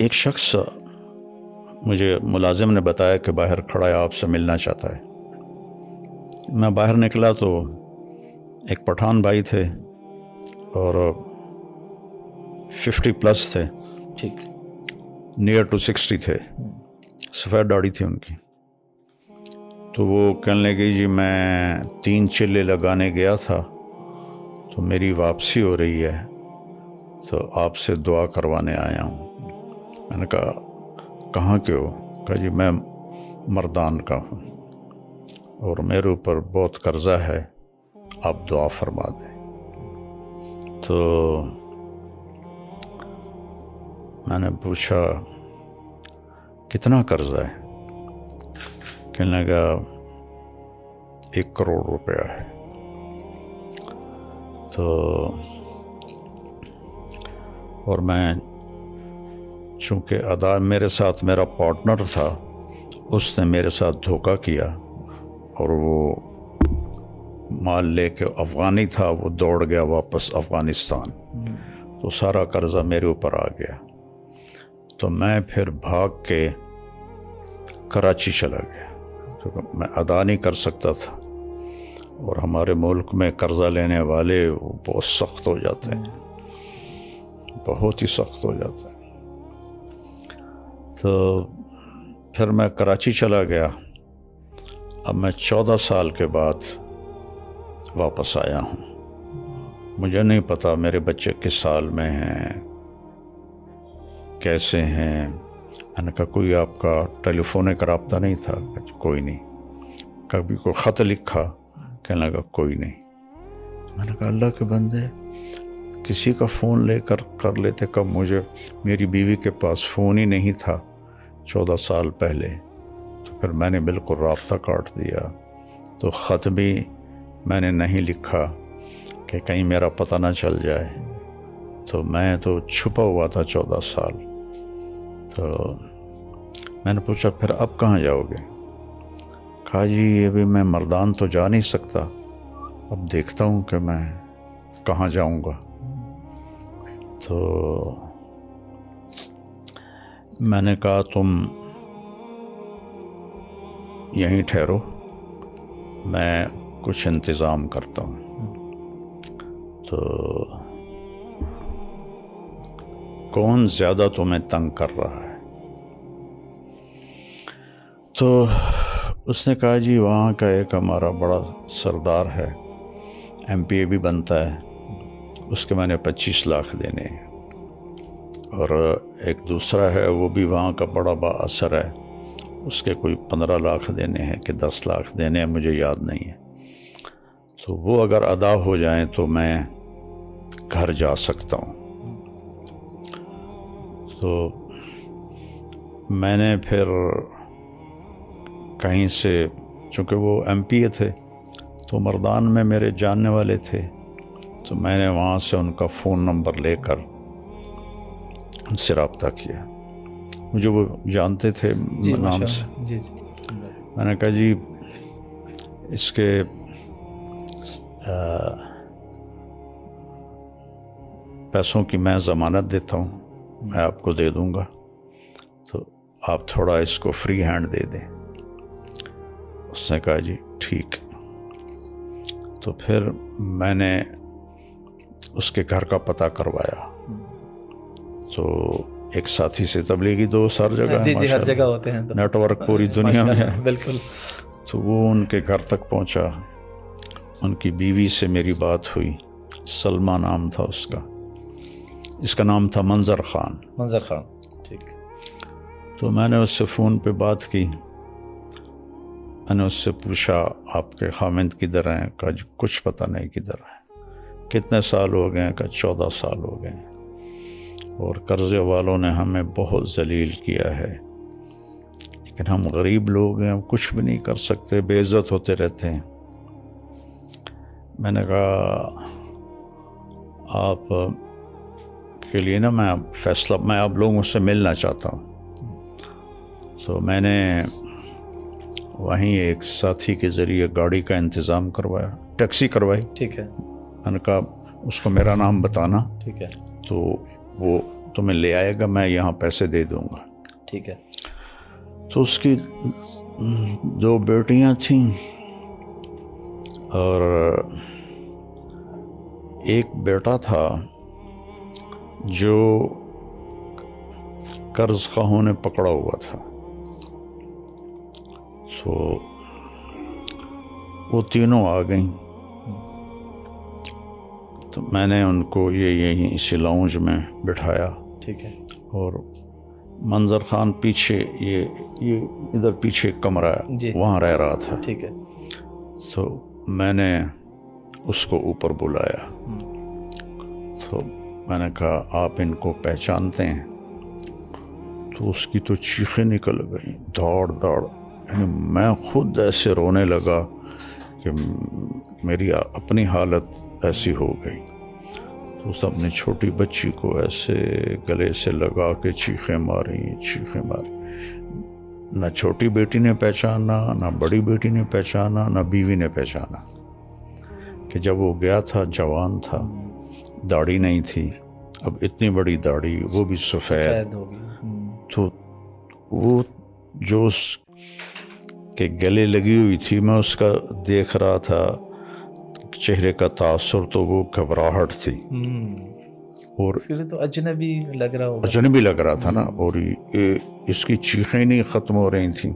ایک شخص مجھے ملازم نے بتایا کہ باہر کھڑا ہے، آپ سے ملنا چاہتا ہے۔ میں باہر نکلا تو ایک پٹھان بھائی تھے اور 50+ تھے، ٹھیک، نیئر ٹو 60 تھے، سفید داڑھی تھی ان کی۔ تو وہ کہنے لگے جی میں 3 چلے لگانے گیا تھا تو میری واپسی ہو رہی ہے تو آپ سے دعا کروانے آیا ہوں۔ میں نے کہا کہاں کے ہو؟ کہا جی میں مردان کا ہوں اور میرے اوپر بہت قرضہ ہے، آپ دعا فرما دیں۔ تو میں نے پوچھا کتنا قرضہ ہے؟ کہنے لگا 1 کروڑ روپیہ ہے۔ تو اور میں چونکہ ادا میرے ساتھ میرا پارٹنر تھا، اس نے میرے ساتھ دھوکہ کیا اور وہ مال لے کے افغانی تھا، وہ دوڑ گیا واپس افغانستان، تو سارا قرضہ میرے اوپر آ گیا۔ تو میں پھر بھاگ کے کراچی چلا گیا کیونکہ میں ادا نہیں کر سکتا تھا، اور ہمارے ملک میں قرضہ لینے والے وہ بہت سخت ہو جاتے ہیں، بہت ہی سخت ہو جاتا ہے۔ تو پھر میں کراچی چلا گیا۔ اب میں 14 سال کے بعد واپس آیا ہوں۔ مجھے نہیں پتا میرے بچے کس سال میں ہیں، کیسے ہیں۔ میں نے کہا کوئی آپ کا ٹیلی فونک رابطہ نہیں تھا؟ کوئی نہیں۔ کبھی کوئی خط لکھا؟ کہنے لگا کوئی نہیں۔ میں نے کہا اللہ کے بندے، کسی کا فون لے کر لیتے۔ کب مجھے میری بیوی کے پاس فون ہی نہیں تھا 14 سال پہلے، تو پھر میں نے بالکل رابطہ کاٹ دیا۔ تو خط بھی میں نے نہیں لکھا کہ کہیں میرا پتہ نہ چل جائے۔ تو میں تو چھپا ہوا تھا 14 سال۔ تو میں نے پوچھا پھر اب کہاں جاؤ گے؟ کہا جی ابھی میں مردان تو جا نہیں سکتا، اب دیکھتا ہوں کہ میں کہاں جاؤں گا۔ تو میں نے کہا تم یہیں ٹھہرو، میں کچھ انتظام کرتا ہوں۔ تو کون زیادہ تمہیں تنگ کر رہا ہے؟ تو اس نے کہا جی وہاں کا ایک ہمارا بڑا سردار ہے، MP بھی بنتا ہے، اس کے میں نے 25 لاکھ دینے ہیں، اور ایک دوسرا ہے وہ بھی وہاں کا بڑا با اثر ہے، اس کے کوئی 15 لاکھ دینے ہیں کہ 10 لاکھ دینے ہیں، مجھے یاد نہیں ہے۔ تو وہ اگر ادا ہو جائیں تو میں گھر جا سکتا ہوں۔ تو میں نے پھر کہیں سے، چونکہ وہ MP تھے تو مردان میں میرے جاننے والے تھے، تو میں نے وہاں سے ان کا فون نمبر لے کر ان سے رابطہ کیا۔ مجھے وہ جانتے تھے نام سے۔ جی میں نے کہا جی اس کے پیسوں کی میں ضمانت دیتا ہوں، میں آپ کو دے دوں گا، تو آپ تھوڑا اس کو فری ہینڈ دے دیں۔ اس نے کہا جی ٹھیک۔ تو پھر میں نے اس کے گھر کا پتہ کروایا، تو ایک ساتھی سے تبلیغی دوست ہر جگہ جی ہر جگہ ہوتے ہیں، نیٹ ورک پوری دنیا میں ہے۔ بالکل۔ تو وہ ان کے گھر تک پہنچا، ان کی بیوی سے میری بات ہوئی، سلمہ نام تھا اس کا، اس کا نام تھا منظر خان۔ ٹھیک۔ تو میں نے اس سے فون پہ بات کی، میں نے اس سے پوچھا آپ کے خامند کدھر ہیں؟ کہا جی کچھ پتہ نہیں کدھر ہے۔ کتنے سال ہو گئے؟ کہا 14 سال ہو گئے، اور قرضے والوں نے ہمیں بہت ذلیل کیا ہے، لیکن ہم غریب لوگ ہیں، ہم کچھ بھی نہیں کر سکتے، بے عزت ہوتے رہتے ہیں۔ میں نے کہا آپ کے لیے نا میں فیصلہ، میں آپ لوگوں سے ملنا چاہتا ہوں۔ تو میں نے وہیں ایک ساتھی کے ذریعے گاڑی کا انتظام کروایا، ٹیکسی کروائی۔ ٹھیک ہے۔ میں نے کہا اس کو میرا نام بتانا، ٹھیک ہے۔ تو وہ تمہیں لے آئے گا، میں یہاں پیسے دے دوں گا. ٹھیک ہے. تو اس کی 2 بیٹیاں تھیں اور ایک بیٹا تھا جو قرض خواہوں نے پکڑا ہوا تھا. تو وہ تینوں آ گئیں. تو میں نے ان کو یہیں اسی لاؤنج میں بٹھایا. ٹھیک ہے. اور منظر خان پیچھے یہ ادھر پیچھے ایک کمرہ ہے، جی. وہاں رہ رہا تھا. ٹھیک ہے. تو میں نے اس کو اوپر بلایا. تو میں نے کہا آپ ان کو پہچانتے ہیں؟ تو اس کی تو چیخیں نکل گئیں، دوڑ دوڑ. یعنی میں خود ایسے رونے لگا کہ میری اپنی حالت ایسی ہو گئی. تو اس اپنی چھوٹی بچی کو ایسے گلے سے لگا کے چیخیں ماری. نہ چھوٹی بیٹی نے پہچانا، نہ بڑی بیٹی نے پہچانا، نہ بیوی نے پہچانا کہ جب وہ گیا تھا جوان تھا، داڑھی نہیں تھی. اب اتنی بڑی داڑھی، وہ بھی سفید ہوگی. تو وہ جو اس کے گلے لگی ہوئی تھی، میں اس کا دیکھ رہا تھا چہرے کا تاثر، تو وہ گھبراہٹ تھی. اور اس کے لیے تو اجنبی لگ رہا ہوگا. اجنبی لگ رہا تھا نا. اور اس کی چیخیں نہیں ختم ہو رہی تھیں.